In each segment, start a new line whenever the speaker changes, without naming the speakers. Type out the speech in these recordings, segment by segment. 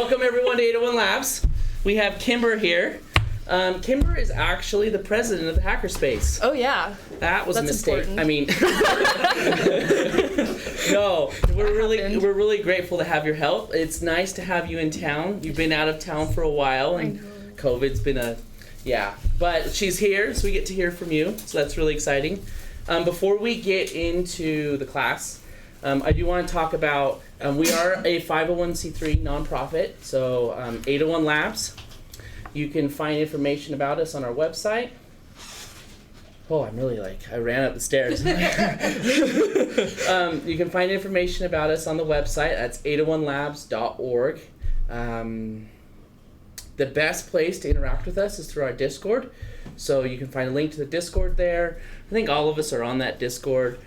Welcome everyone to 801 Labs. We have Kimber here. Kimber is actually the president of the Hackerspace.
Oh yeah.
That was
That's
a mistake.
important.
I mean, no, we're really grateful to have your help. It's nice to have you in town. You've been out of town for a while, and COVID's been but she's here, so we get to hear from you. So that's really exciting. Before we get into the class, I do want to talk about we are a 501c3 nonprofit, so 801 Labs. You can find information about us on our website. Oh, I ran up the stairs. You can find information about us on the website. That's 801labs.org. The best place to interact with us is through our Discord. So you can find a link to the Discord there. I think all of us are on that Discord.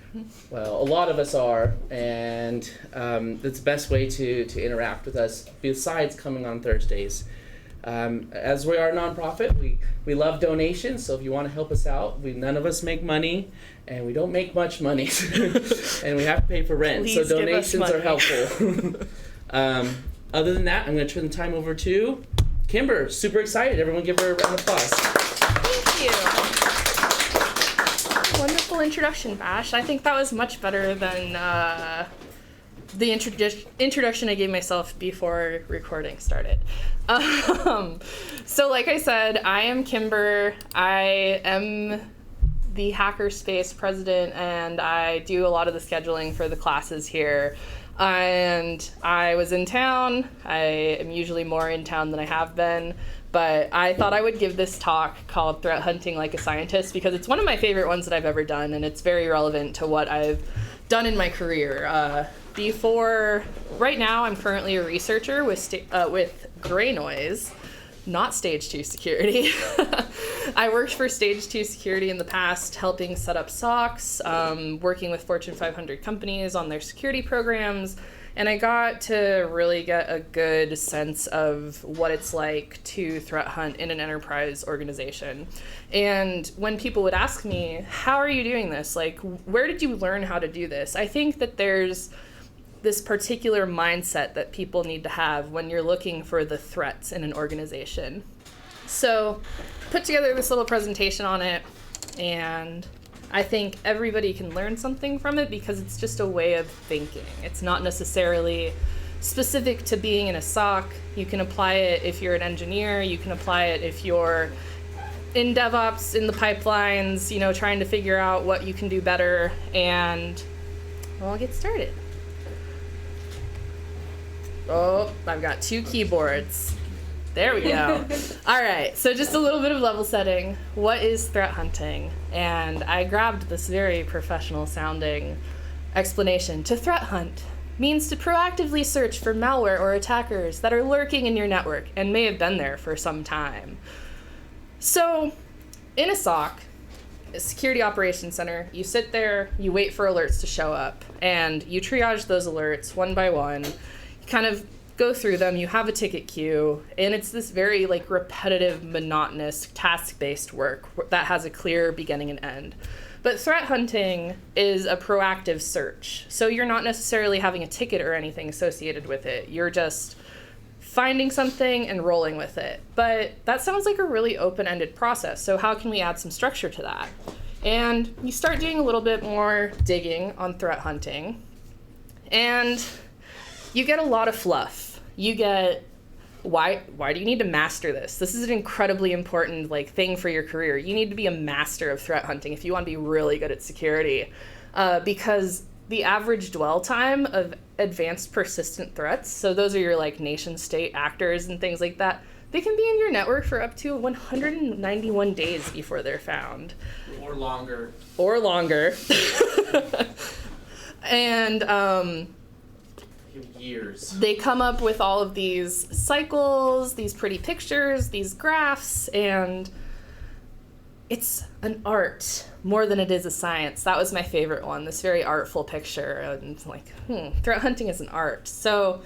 Well, a lot of us are, and that's the best way to interact with us besides coming on Thursdays. As we are a nonprofit, we love donations, so if you want to help us out, none of us make money, and we don't make much money, and we have to pay for rent,
Please
so donations are helpful. Other than that, I'm going to turn the time over to Kimber. Super excited. Everyone give her a round of applause.
Thank you. Wonderful introduction, Bash. I think that was much better than the introduction I gave myself before recording started. So like I said, I am Kimber. I am the Hackerspace president, and I do a lot of the scheduling for the classes here. And I was in town. I am usually more in town than I have been, but I thought I would give this talk called Threat Hunting Like a Scientist because it's one of my favorite ones that I've ever done, and it's very relevant to what I've done in my career. Right now, I'm currently a researcher with Gray Noise, not Stage 2 Security. I worked for Stage 2 Security in the past, helping set up SOCs, working with Fortune 500 companies on their security programs, and I got to really get a good sense of what it's like to threat hunt in an enterprise organization. And when people would ask me, how are you doing this? Like, where did you learn how to do this? I think that there's this particular mindset that people need to have when you're looking for the threats in an organization. So, put together this little presentation on it, and I think everybody can learn something from it because it's just a way of thinking. It's not necessarily specific to being in a SOC. You can apply it if you're an engineer, you can apply it if you're in DevOps, in the pipelines, trying to figure out what you can do better, and I'll get started. Oh, I've got 2 keyboards. There we go. All right, so just a little bit of level setting. What is threat hunting? And I grabbed this very professional sounding explanation. To threat hunt means to proactively search for malware or attackers that are lurking in your network and may have been there for some time. So in a SOC, a security operations center, you sit there, you wait for alerts to show up, and you triage those alerts one by one. Kind of go through them, you have a ticket queue, and it's this very repetitive, monotonous, task-based work that has a clear beginning and end. But threat hunting is a proactive search, so you're not necessarily having a ticket or anything associated with it. You're just finding something and rolling with it. But that sounds like a really open-ended process, so how can we add some structure to that? And you start doing a little bit more digging on threat hunting, and you get a lot of fluff. You get, why do you need to master this? This is an incredibly important thing for your career. You need to be a master of threat hunting if you want to be really good at security, because the average dwell time of advanced persistent threats, so those are your nation state actors and things like that, they can be in your network for up to 191 days before they're found.
Or longer.
And
years.
They come up with all of these cycles, these pretty pictures, these graphs, and it's an art more than it is a science. That was my favorite one, this very artful picture. And threat hunting is an art. So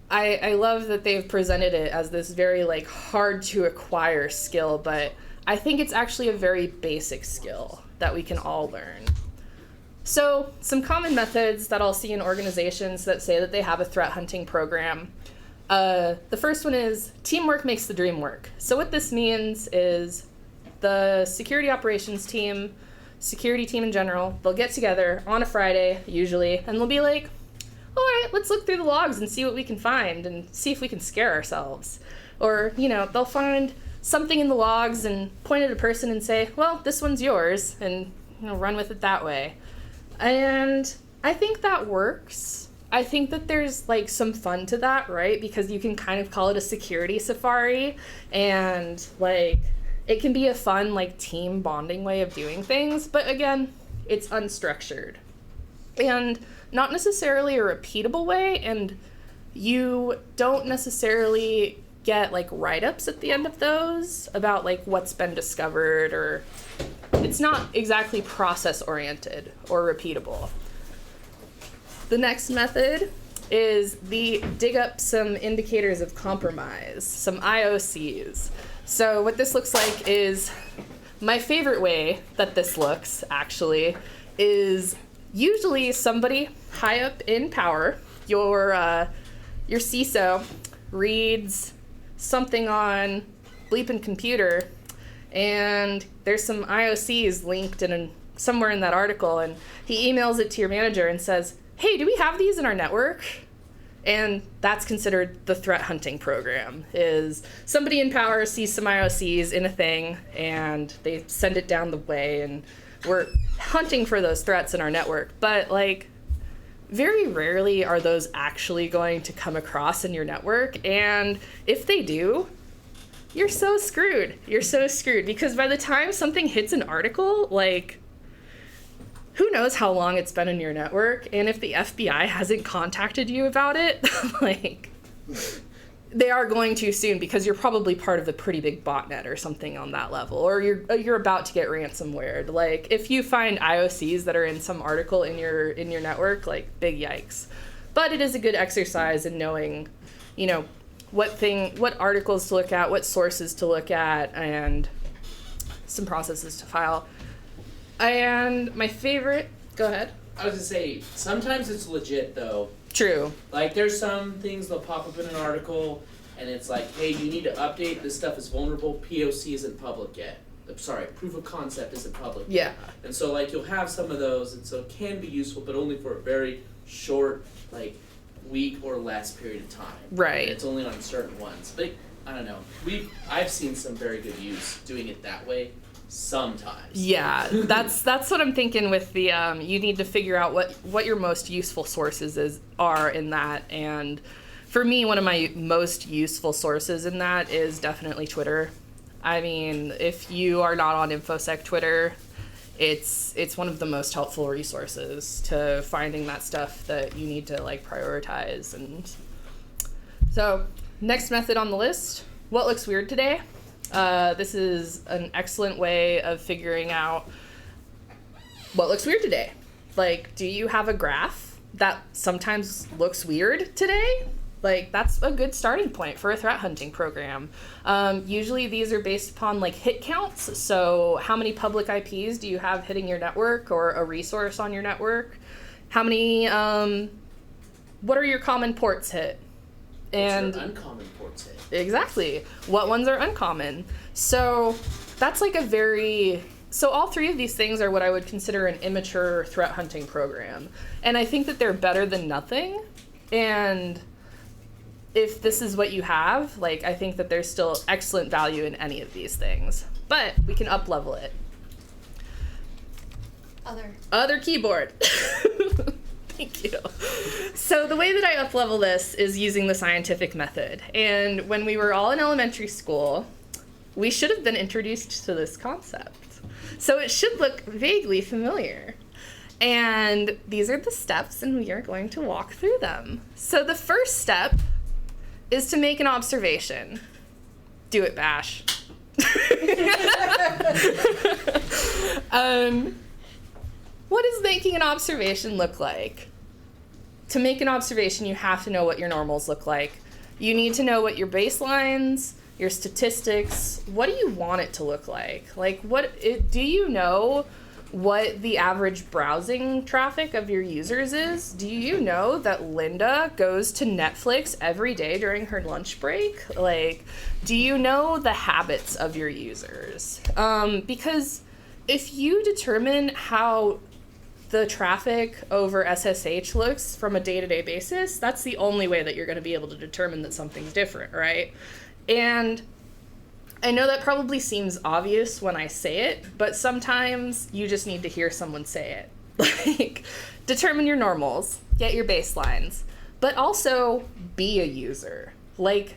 I love that they've presented it as this very hard to acquire skill, but I think it's actually a very basic skill that we can all learn. So some common methods that I'll see in organizations that say that they have a threat hunting program. The first one is teamwork makes the dream work. So what this means is the security operations team, security team in general, they'll get together on a Friday, usually, and they'll be like, all right, let's look through the logs and see what we can find and see if we can scare ourselves. Or, they'll find something in the logs and point at a person and say, well, this one's yours, and run with it that way. And I think that works. I think that there's some fun to that, right? Because you can kind of call it a security safari, and it can be a fun team bonding way of doing things, but again, it's unstructured and not necessarily a repeatable way, and you don't necessarily get write-ups at the end of those about what's been discovered, or it's not exactly process oriented or repeatable. The next method is the dig up some indicators of compromise, some IOCs. So what this looks like is, my favorite way that this looks actually is usually somebody high up in power, your CISO reads something on bleeping computer, and there's some IOCs linked somewhere in that article, and he emails it to your manager and says, hey, do we have these in our network? And that's considered the threat hunting program, is somebody in power sees some IOCs in a thing and they send it down the way, and we're hunting for those threats in our network. But very rarely are those actually going to come across in your network. And if they do, you're so screwed. You're so screwed, because by the time something hits an article, who knows how long it's been in your network, and if the FBI hasn't contacted you about it, they are going to soon, because you're probably part of a pretty big botnet or something on that level, or you're about to get ransomwared. If you find IOCs that are in some article in your network, big yikes. But it is a good exercise in knowing, what articles to look at, what sources to look at, and some processes to file. And my favorite, go ahead.
I was gonna say, sometimes it's legit though.
True.
There's some things they'll pop up in an article, and it's hey, you need to update, this stuff is vulnerable, POC isn't public yet. Sorry, proof of concept isn't public yet.
Yeah.
And so you'll have some of those, and so it can be useful, but only for a very short, week or less period of time.
Right.
And it's only on certain ones. But I don't know. I've seen some very good use doing it that way. Sometimes. Yeah,
that's what I'm thinking with the you need to figure out what your most useful sources are in that. And for me, one of my most useful sources in that is definitely Twitter. I mean, if you are not on InfoSec Twitter, it's one of the most helpful resources to finding that stuff that you need to prioritize. And so, next method on the list, what looks weird today? This is an excellent way of figuring out what looks weird today. Do you have a graph that sometimes looks weird today? That's a good starting point for a threat hunting program. Usually these are based upon hit counts. So how many public IPs do you have hitting your network, or a resource on your network? How many, what are your common ports hit?
And uncommon ports hit.
Exactly. What ones are uncommon? So that's so all three of these things are what I would consider an immature threat hunting program. And I think that they're better than nothing. And if this is what you have, I think that there's still excellent value in any of these things. But we can up-level it. Other keyboard. Thank you. So the way that I up-level this is using the scientific method. And when we were all in elementary school, we should have been introduced to this concept. So it should look vaguely familiar. And these are the steps, and we are going to walk through them. So the first step is to make an observation. Do it, Bash. What does making an observation look like? To make an observation, you have to know what your normals look like. You need to know what your baselines, your statistics, what do you want it to look like? Do you know what the average browsing traffic of your users is? Do you know that Linda goes to Netflix every day during her lunch break? Like, do you know the habits of your users? Because if you determine how the traffic over SSH looks from a day-to-day basis, that's the only way that you're going to be able to determine that something's different, right? And I know that probably seems obvious when I say it, but sometimes you just need to hear someone say it. Like, determine your normals, get your baselines, but also be a user. Like,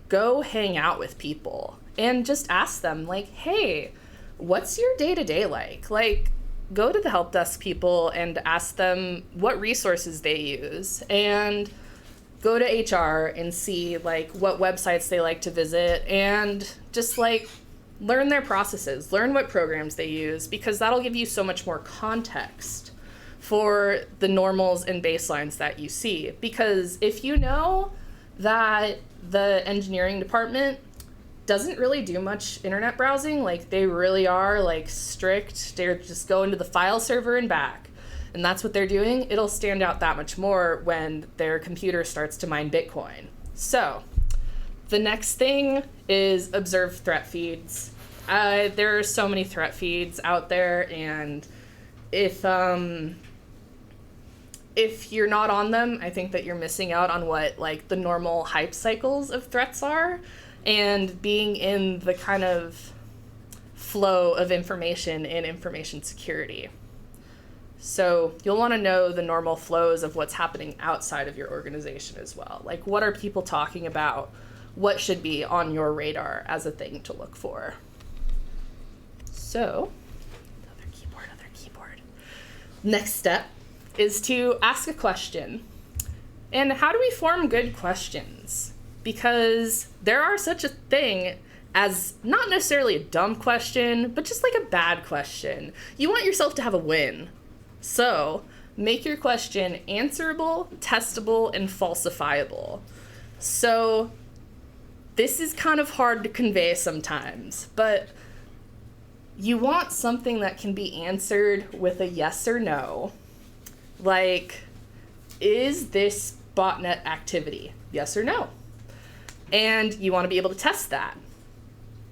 go hang out with people and just ask them, like, hey, what's your day-to-day like? Like, go to the help desk people and ask them what resources they use, and go to HR and see like what websites they like to visit, and just like learn their processes, learn what programs they use, because that'll give you so much more context for the normals and baselines that you see. Because if you know that the engineering department doesn't really do much internet browsing, like they really are like strict, they're just going to the file server and back, and that's what they're doing, it'll stand out that much more when their computer starts to mine Bitcoin. So the next thing is observe threat feeds. There are so many threat feeds out there, and if you're not on them, I think that you're missing out on what like the normal hype cycles of threats are, and being in the kind of flow of information in information security. So you'll want to know the normal flows of what's happening outside of your organization as well. Like, what are people talking about? What should be on your radar as a thing to look for? So, other keyboard. Next step is to ask a question. And how do we form good questions? Because there are such a thing as not necessarily a dumb question, but just like a bad question. You want yourself to have a win. So make your question answerable, testable, and falsifiable. So this is kind of hard to convey sometimes, but you want something that can be answered with a yes or no. Like, is this botnet activity? Yes or no? And you want to be able to test that.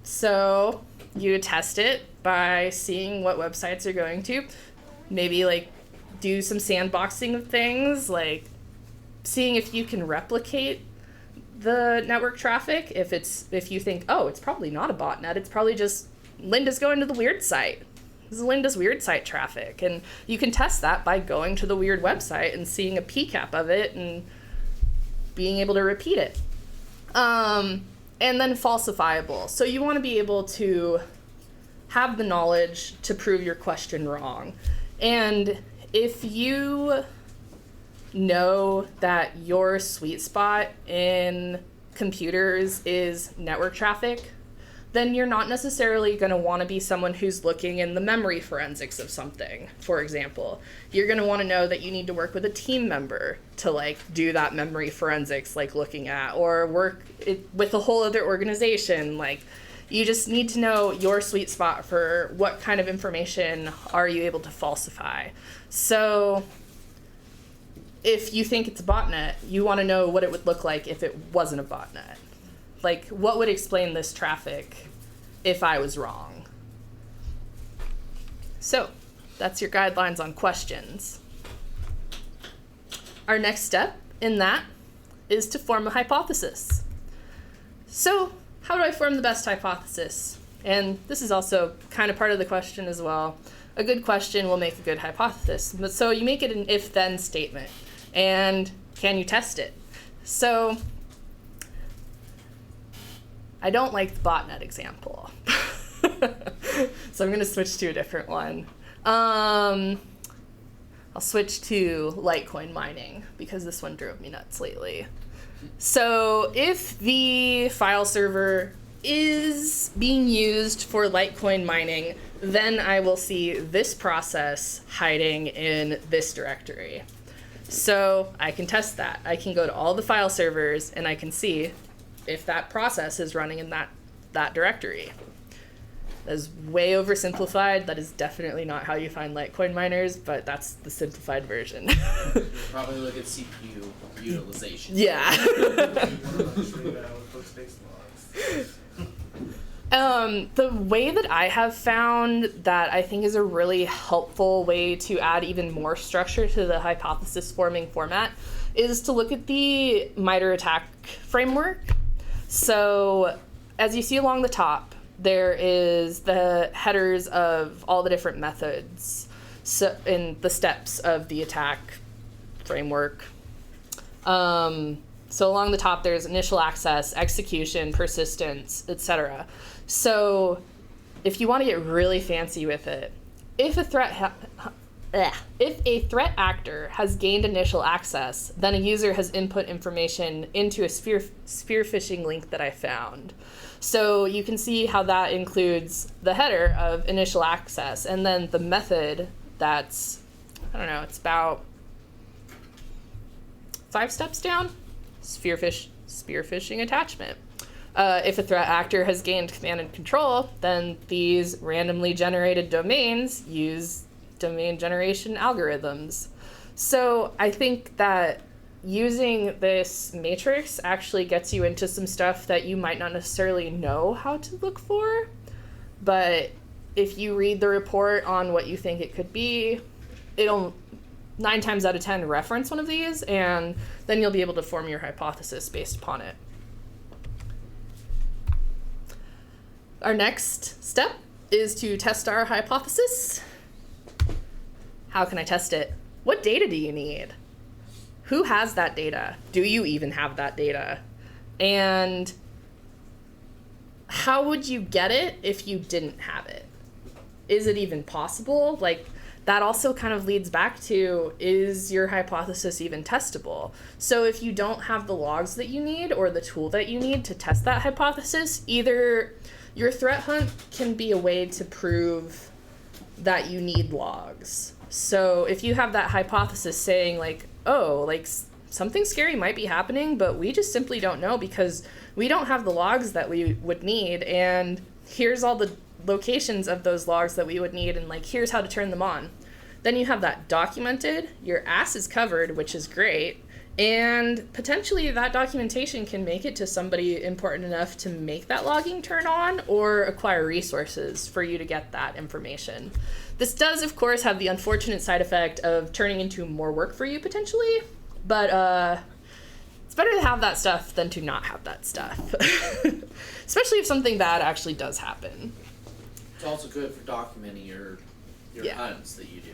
So you test it by seeing what websites are going to. Maybe like do some sandboxing of things, like seeing if you can replicate the network traffic. If you think, oh, it's probably not a botnet, it's probably just Linda's going to the weird site. This is Linda's weird site traffic. And you can test that by going to the weird website and seeing a PCAP of it and being able to repeat it. And then falsifiable. So you want to be able to have the knowledge to prove your question wrong. And if you know that your sweet spot in computers is network traffic, then you're not necessarily going to want to be someone who's looking in the memory forensics of something, for example. You're going to want to know that you need to work with a team member to like do that memory forensics, like looking at, or work with a whole other organization. Like, you just need to know your sweet spot for what kind of information are you able to falsify. So if you think it's a botnet, you want to know what it would look like if it wasn't a botnet. Like, what would explain this traffic if I was wrong? So that's your guidelines on questions. Our next step in that is to form a hypothesis. So how do I form the best hypothesis? And this is also kind of part of the question as well. A good question will make a good hypothesis. But so you make it an if-then statement. And can you test it? So I don't like the botnet example. So I'm going to switch to a different one. I'll switch to Litecoin mining because this one drove me nuts lately. So if the file server is being used for Litecoin mining, then I will see this process hiding in this directory. So I can test that. I can go to all the file servers and I can see if that process is running in that directory. That is way oversimplified. That is definitely not how you find Litecoin miners, but that's the simplified version.
You'll probably look at CPU utilization.
Yeah. The way that I have found that I think is a really helpful way to add even more structure to the hypothesis forming format is to look at the MITRE ATT&CK framework. So as you see along the top, there is the headers of all the different methods in the steps of the attack framework. So along the top, there's initial access, execution, persistence, etc. So if you want to get really fancy with it, if a threat actor has gained initial access, then a user has input information into a spear phishing link that I found. So you can see how that includes the header of initial access and then the method that's, I don't know, it's about 5 steps down, spear phishing attachment. If a threat actor has gained command and control, then these randomly generated domains use domain generation algorithms. So I think that using this matrix actually gets you into some stuff that you might not necessarily know how to look for, but if you read the report on what you think it could be, it'll 9 times out of 10 reference one of these, and then you'll be able to form your hypothesis based upon it. Our next step is to test our hypothesis. How can I test it? What data do you need? Who has that data? Do you even have that data? And how would you get it if you didn't have it? Is it even possible? Like, that also kind of leads back to, is your hypothesis even testable? So if you don't have the logs that you need or the tool that you need to test that hypothesis, either your threat hunt can be a way to prove that you need logs. So if you have that hypothesis saying like, oh, like something scary might be happening, but we just simply don't know because we don't have the logs that we would need, and here's all the locations of those logs that we would need, and like here's how to turn them on. Then you have that documented, your ass is covered, which is great, and potentially that documentation can make it to somebody important enough to make that logging turn on or acquire resources for you to get that information. This does, of course, have the unfortunate side effect of turning into more work for you potentially, but it's better to have that stuff than to not have that stuff, especially if something bad actually does happen.
It's also good for documenting your hunts that you do.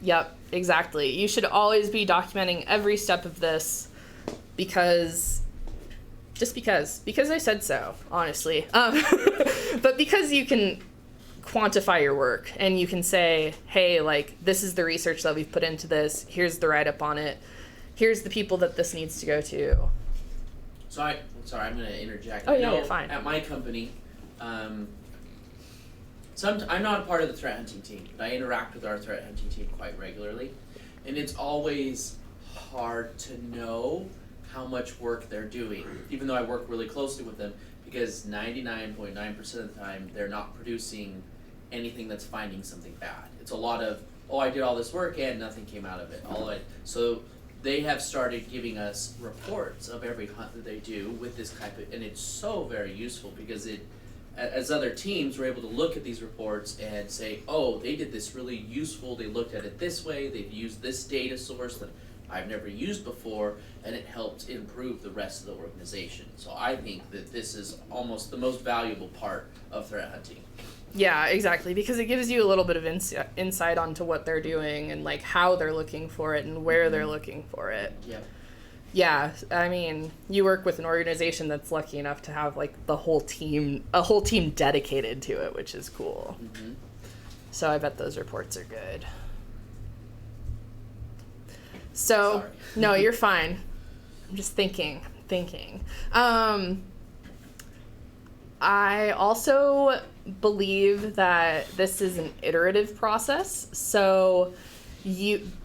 Yep, exactly. You should always be documenting every step of this because I said so, honestly. But because you can quantify your work and you can say, hey, like, this is the research that we've put into this. Here's the write-up on it. Here's the people that this needs to go to.
I'm going to interject.
Oh, yeah, you're fine.
At my company, I'm not a part of the threat hunting team, but I interact with our threat hunting team quite regularly. And it's always hard to know how much work they're doing, even though I work really closely with them, because 99.9% of the time they're not producing anything that's finding something bad. It's a lot of, oh, I did all this work and nothing came out of it. So they have started giving us reports of every hunt that they do with this type of, and it's so very useful because as other teams, we're able to look at these reports and say, oh, they did this really useful, they looked at it this way, they've used this data source that I've never used before, and it helped improve the rest of the organization. So I think that this is almost the most valuable part of threat hunting.
Yeah, exactly, because it gives you a little bit of insight onto what they're doing and like how they're looking for it and where they're looking for it.
Yeah.
Yeah, I mean, you work with an organization that's lucky enough to have like a whole team dedicated to it, which is cool. Mm-hmm. So I bet those reports are good. So, sorry. No, you're fine. I'm just thinking. I also believe that this is an iterative process. So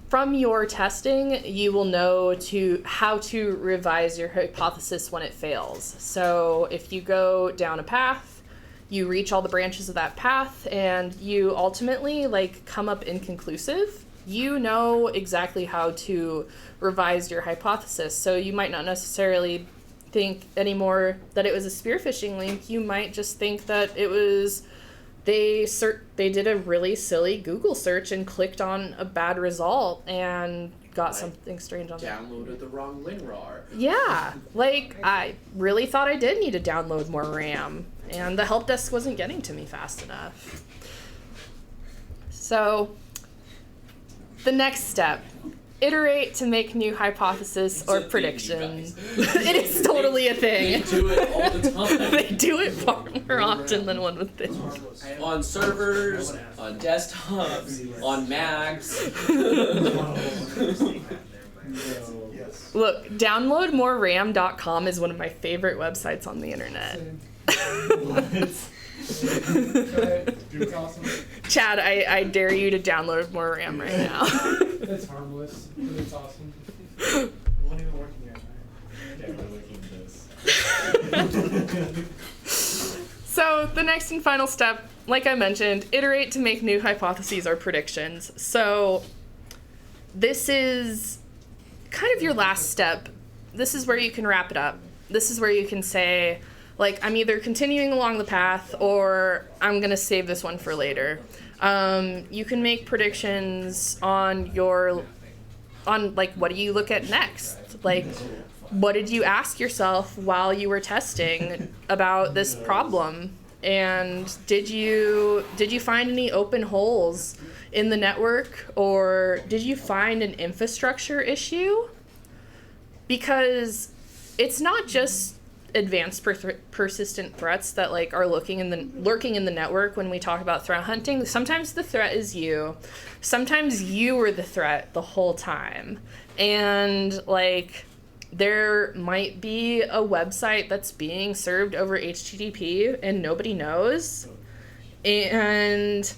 from your testing, you will know how to revise your hypothesis when it fails. So if you go down a path, you reach all the branches of that path, and you ultimately like come up inconclusive, you know exactly how to revise your hypothesis. So you might not necessarily think anymore that it was a spearphishing link. You might just think that it was they did a really silly Google search and clicked on a bad result and got something strange on there.
Downloaded the wrong WinRAR.
Yeah, like I really thought I did need to download more RAM, and the help desk wasn't getting to me fast enough. So the next step, iterate to make new hypothesis or predictions. It is totally a thing.
They do it all the time.
They do it far more often than one would think.
On servers, on desktops, on Macs.
Look, downloadmoreram.com is one of my favorite websites on the internet.
It's awesome.
Chad, I dare you to download more RAM right now.
It's harmless, but it's awesome. It won't even work in your
So the next and final step, like I mentioned, iterate to make new hypotheses or predictions. So this is kind of your last step. This is where you can wrap it up. This is where you can say, like, I'm either continuing along the path or I'm going to save this one for later. You can make predictions on like, what do you look at next? Like, what did you ask yourself while you were testing about this problem? And did you find any open holes in the network, or did you find an infrastructure issue? Because it's not just advanced persistent threats that like are lurking in the network when we talk about threat hunting. Sometimes the threat is you. Sometimes you were the threat the whole time. And like there might be a website that's being served over HTTP and nobody knows. And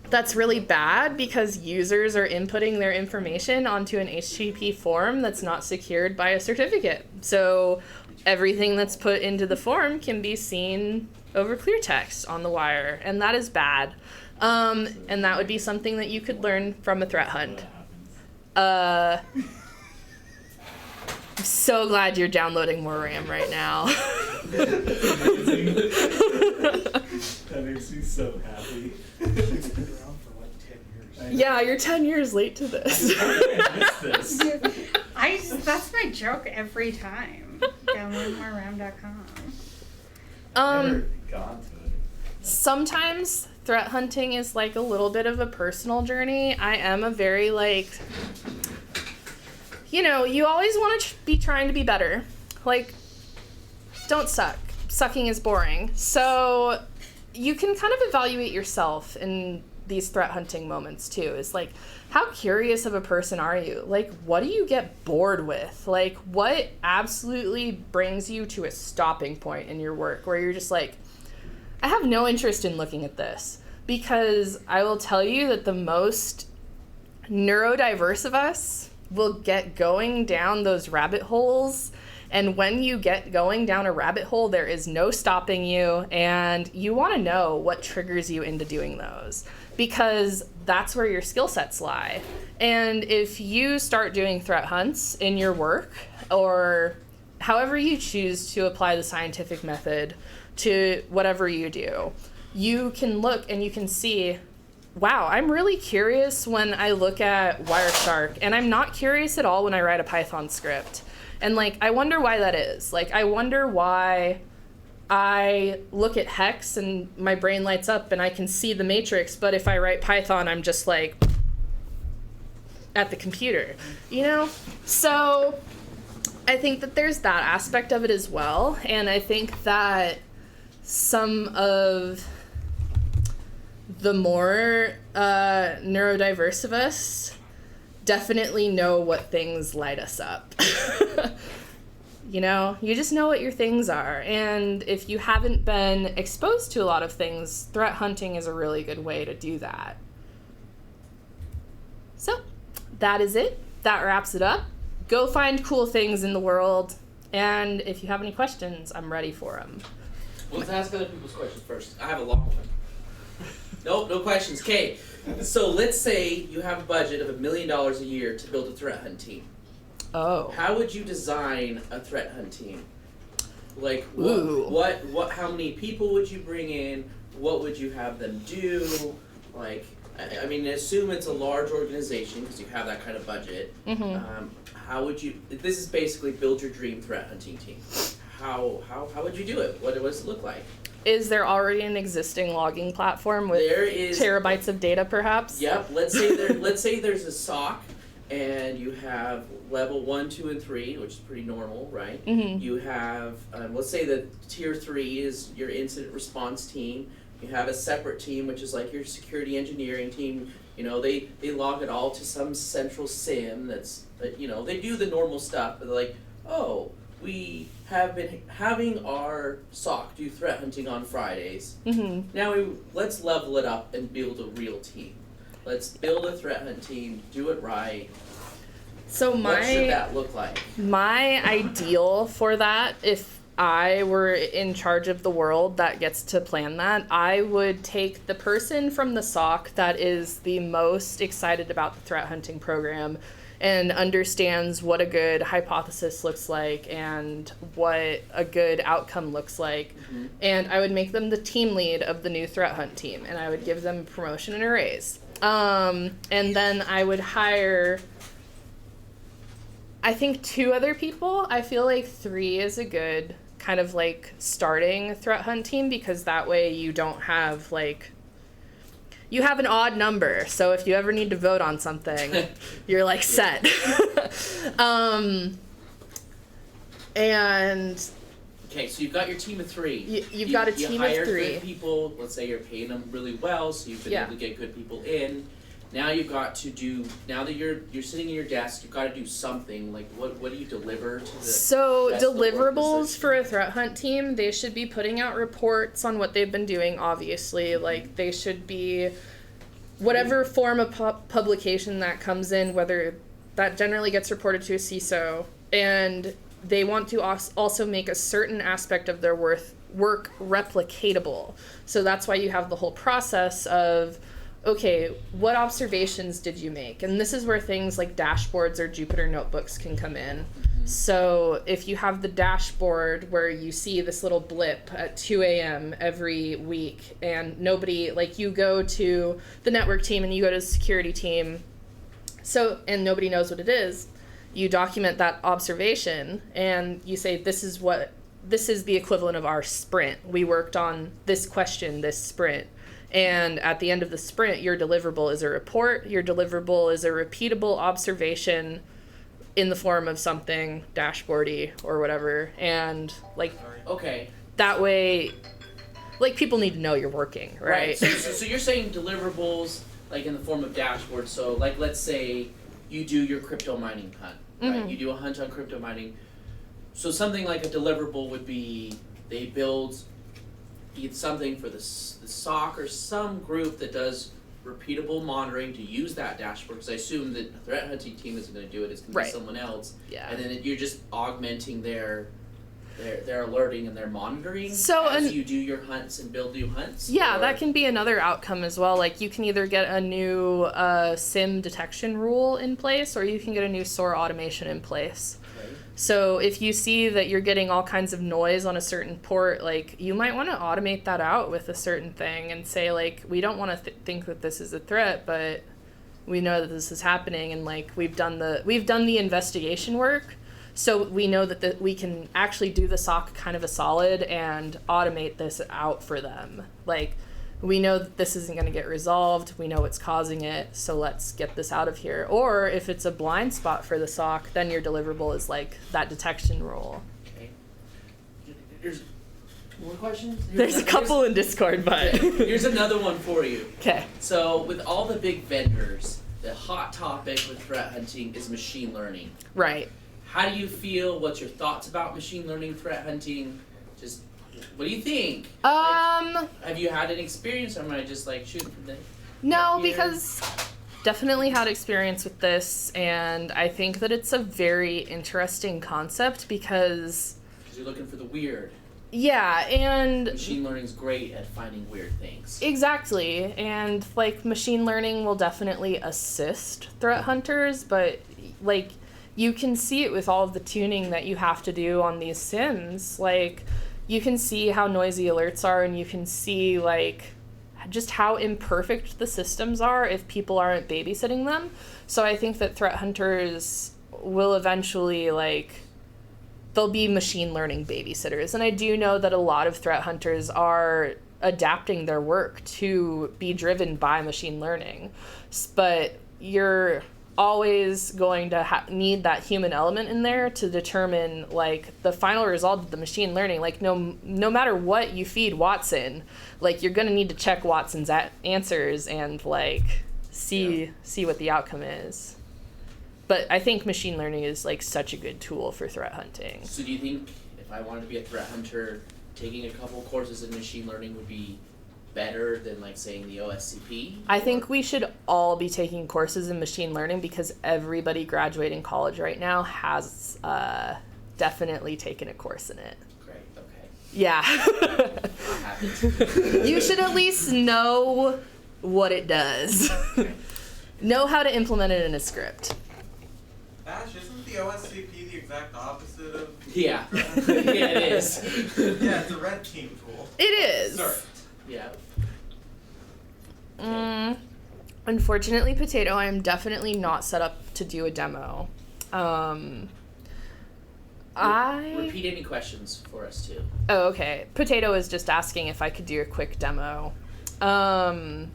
that's really bad because users are inputting their information onto an HTTP form that's not secured by a certificate. So everything that's put into the form can be seen over clear text on the wire, and that is bad. And that would be something that you could learn from a threat hunt. I'm so glad you're downloading more RAM right now.
That makes me so happy.
Yeah, you're 10 years late to this.
I missed this.
That's my joke every time. Downloadmoreram.com.
Never gone to it.
Sometimes threat hunting is like a little bit of a personal journey. I am a very like, you always want to be trying to be better. Like, don't suck. Sucking is boring. So you can kind of evaluate yourself in these threat hunting moments too. It's like, how curious of a person are you? Like, what do you get bored with? Like, what absolutely brings you to a stopping point in your work where you're just like, I have no interest in looking at this? Because I will tell you that the most neurodiverse of us will get going down those rabbit holes. And when you get going down a rabbit hole, there is no stopping you. And you want to know what triggers you into doing those, because that's where your skill sets lie. And if you start doing threat hunts in your work, or however you choose to apply the scientific method to whatever you do, you can look and you can see, wow, I'm really curious when I look at Wireshark, and I'm not curious at all when I write a Python script. And like, I wonder why that is. Like, I wonder why I look at hex and my brain lights up and I can see the matrix, but if I write Python, I'm just like at the computer, So I think that there's that aspect of it as well. And I think that some of the more neurodiverse of us definitely know what things light us up. You just know what your things are. And if you haven't been exposed to a lot of things, threat hunting is a really good way to do that. So that is it. That wraps it up. Go find cool things in the world. And if you have any questions, I'm ready for them.
Well, let's ask other people's questions first. I have a long one. Nope, no questions. Okay, so let's say you have a budget of $1 million a year to build a threat hunt team.
Oh.
How would you design a threat hunt team? Like,
Ooh.
what? How many people would you bring in? What would you have them do? Like, I mean, assume it's a large organization because you have that kind of budget.
Mm-hmm.
How would you? This is basically build your dream threat hunting team. How would you do it? What does it look like?
Is there already an existing logging platform with
There is
terabytes of data, perhaps?
Yep. Let's say there's a SOC, and you have level 1, 2, and 3, which is pretty normal, right?
Mm-hmm.
You have let's say that tier 3 is your incident response team. You have a separate team, which is like your security engineering team. You know, they log it all to some central SIM that's they do the normal stuff, but they're like, oh, we have been having our SOC do threat hunting on Fridays.
Mm-hmm.
Now let's level it up and build a real team. Let's build a threat hunt team, do it right.
So
What should that look like?
My ideal for that, if I were in charge of the world that gets to plan that, I would take the person from the SOC that is the most excited about the threat hunting program and understands what a good hypothesis looks like and what a good outcome looks like. Mm-hmm. And I would make them the team lead of the new threat hunt team, and I would give them a promotion and a raise. And then I would hire, I think, 2 other people. I feel like 3 is a good kind of like starting threat hunt team, because that way you don't have like, you have an odd number, so if you ever need to vote on something, you're like set. And
okay, so you've got your team of 3.
You've got a team of 3.
You hire good people. Let's say you're paying them really well, so you've been able to get good people in. Now you've got to do. Now that you're sitting in your desk, you've got to do something. Like what do you deliver to the?
So deliverables for a threat hunt team, they should be putting out reports on what they've been doing. Obviously, like they should be whatever form of publication that comes in, whether that generally gets reported to a CISO, and they want to also make a certain aspect of their work replicatable. So that's why you have the whole process of, okay, what observations did you make? And this is where things like dashboards or Jupyter notebooks can come in. Mm-hmm. So if you have the dashboard where you see this little blip at 2 a.m. every week, and nobody, like you go to the network team and you go to the security team, and nobody knows what it is, you document that observation and you say, this is the equivalent of our sprint. We worked on this question this sprint. And at the end of the sprint, your deliverable is a report. Your deliverable is a repeatable observation in the form of something dashboardy or whatever. And like,
okay,
that way, like people need to know you're working, right?
So you're saying deliverables like in the form of dashboards. So like, let's say you do your crypto mining hunt, right? Mm-hmm. You do a hunt on crypto mining. So something like a deliverable would be they build something for the SOC or some group that does repeatable monitoring to use that dashboard, because I assume that a threat hunting team isn't going to do it, it's going to be someone else. Yeah. And then you're just augmenting their alerting and their monitoring as you do your hunts and build new hunts?
Yeah, that can be another outcome as well. Like you can either get a new SIM detection rule in place, or you can get a new SOAR automation in place. So if you see that you're getting all kinds of noise on a certain port, like you might want to automate that out with a certain thing and say like, we don't want to think that this is a threat, but we know that this is happening, and like we've done the investigation work, so we know that we can actually do the SOC kind of a solid and automate this out for them. Like we know that this isn't going to get resolved. We know what's causing it, so let's get this out of here. Or if it's a blind spot for the SOC, then your deliverable is like that detection rule.
Okay. There's more questions?
There's a couple in Discord, but...
Here's another one for you.
Okay.
So with all the big vendors, the hot topic with threat hunting is machine learning.
Right.
How do you feel? What's your thoughts about machine learning threat hunting? Just... what do you think?
Have
you had an experience, or am I just like shooting from the...
No, because definitely had experience with this, and I think that it's a very interesting concept because...
you're looking for the weird.
Yeah, and
Machine learning's great at finding weird things.
exactly. And like machine learning will definitely assist threat hunters, but like you can see it with all of the tuning that you have to do on these sims. Like you can see how noisy alerts are, and you can see like just how imperfect the systems are if people aren't babysitting them. So I think that threat hunters will eventually like they'll be machine learning babysitters. And I do know that a lot of threat hunters are adapting their work to be driven by machine learning. But you're always going to need that human element in there to determine like the final result of the machine learning. Like no matter what you feed Watson, like you're going to need to check Watson's answers and like see what the outcome is. But I think machine learning is like such a good tool for threat hunting.
So do you think if I wanted to be a threat hunter, taking a couple courses in machine learning would be better than like saying the OSCP?
I think we should all be taking courses in machine learning because everybody graduating college right now has definitely taken a course in it.
Great, okay.
Yeah.
I haven't.
You should at least know what it does. Know how to implement it in a script.
Ash, isn't the OSCP the exact opposite of...
Yeah. Yeah, it is.
Yeah, it's a red team tool.
It is.
Sorry.
Yeah.
Unfortunately, Potato, I am definitely not set up to do a demo.
Repeat any questions for us too.
Oh, okay. Potato is just asking if I could do a quick demo. But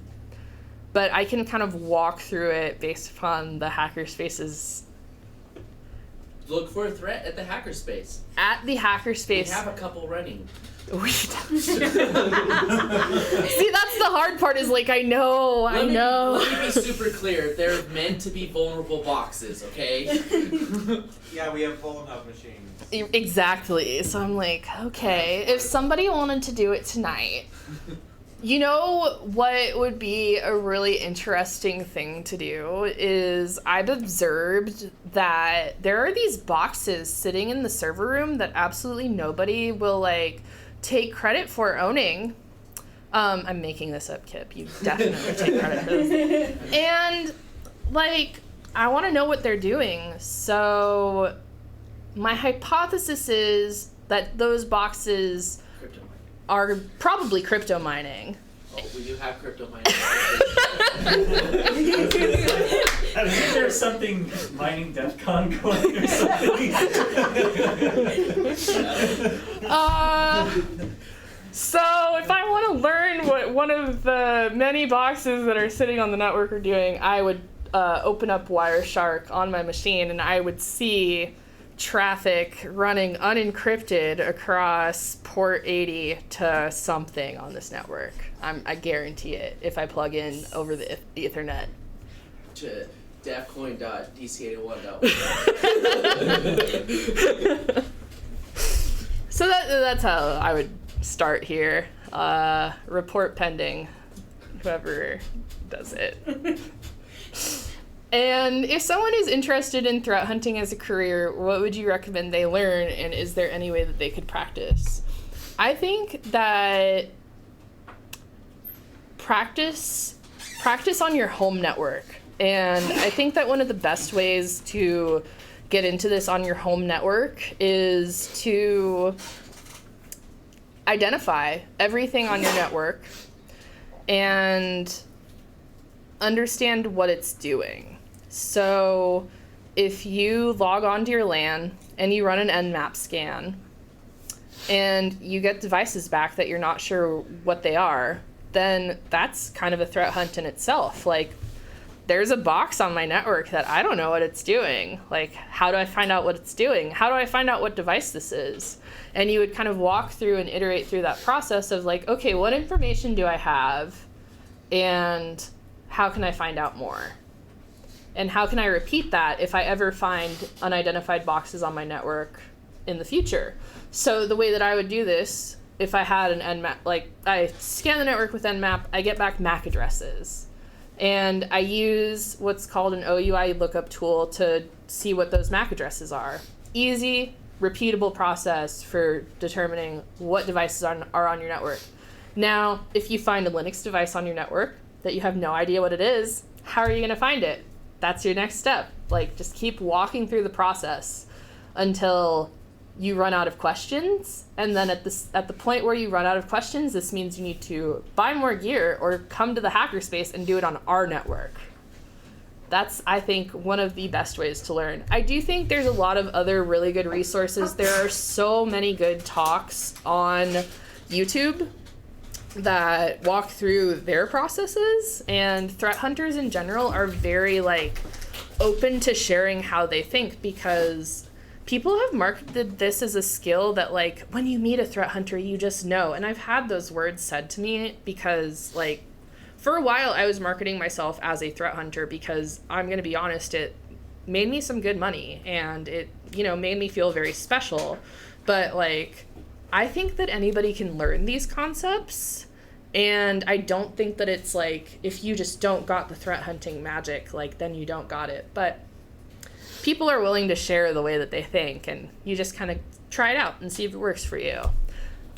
I can kind of walk through it based upon the hackerspace's...
Look for a threat at the hackerspace.
At the hackerspace...
We have a couple running.
See, that's the hard part is like, I know.
Let me be super clear. They're meant to be vulnerable boxes, okay?
Yeah, we have full enough machines.
Exactly. So I'm like, okay, if somebody wanted to do it tonight, you know what would be a really interesting thing to do is I've observed that there are these boxes sitting in the server room that absolutely nobody will like take credit for owning. I'm making this up, Kip. You definitely take credit for this. And like, I want to know what they're doing. So my hypothesis is that those boxes are probably crypto mining.
Oh, we do have crypto mining.
I think there's something mining DEFCON going or something.
So if I want to learn what one of the many boxes that are sitting on the network are doing, I would open up Wireshark on my machine and I would see traffic running unencrypted across port 80 to something on this network. I guarantee it if I plug in over the Ethernet.
To defcoin.dca1.1.
So that's how I would start here. Report pending, whoever does it. And if someone is interested in threat hunting as a career, what would you recommend they learn, and is there any way that they could practice? I think that practice on your home network. And I think that one of the best ways to get into this on your home network is to identify everything on your network and understand what it's doing. So if you log onto your LAN and you run an Nmap scan and you get devices back that you're not sure what they are, then that's kind of a threat hunt in itself. Like, there's a box on my network that I don't know what it's doing. Like, how do I find out what it's doing? How do I find out what device this is? And you would kind of walk through and iterate through that process of like, okay, what information do I have? And how can I find out more? And how can I repeat that if I ever find unidentified boxes on my network in the future? So the way that I would do this, if I had an Nmap, like I scan the network with Nmap, I get back MAC addresses. And I use what's called an OUI lookup tool to see what those MAC addresses are. Easy, repeatable process for determining what devices are on your network. Now, if you find a Linux device on your network that you have no idea what it is, how are you going to find it? That's your next step. Like, just keep walking through the process until you run out of questions. And then at the point where you run out of questions, this means you need to buy more gear or come to the hackerspace and do it on our network. That's, I think, one of the best ways to learn. I do think there's a lot of other really good resources. There are so many good talks on YouTube that walk through their processes, and threat hunters in general are very like open to sharing how they think, because people have marketed this as a skill that like when you meet a threat hunter you just know. And I've had those words said to me because like for a while I was marketing myself as a threat hunter because I'm going to be honest, it made me some good money and it, you know, made me feel very special. But like, I think that anybody can learn these concepts, and I don't think that it's like, if you just don't got the threat hunting magic, like then you don't got it. But people are willing to share the way that they think, and you just kind of try it out and see if it works for you.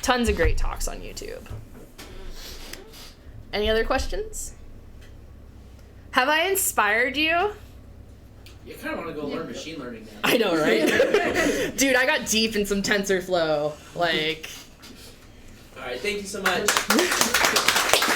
Tons of great talks on YouTube. Any other questions? Have I inspired you?
You kind of want to go learn machine learning now.
I know, right? Dude, I got deep in some TensorFlow. Like.
All right, thank you so much.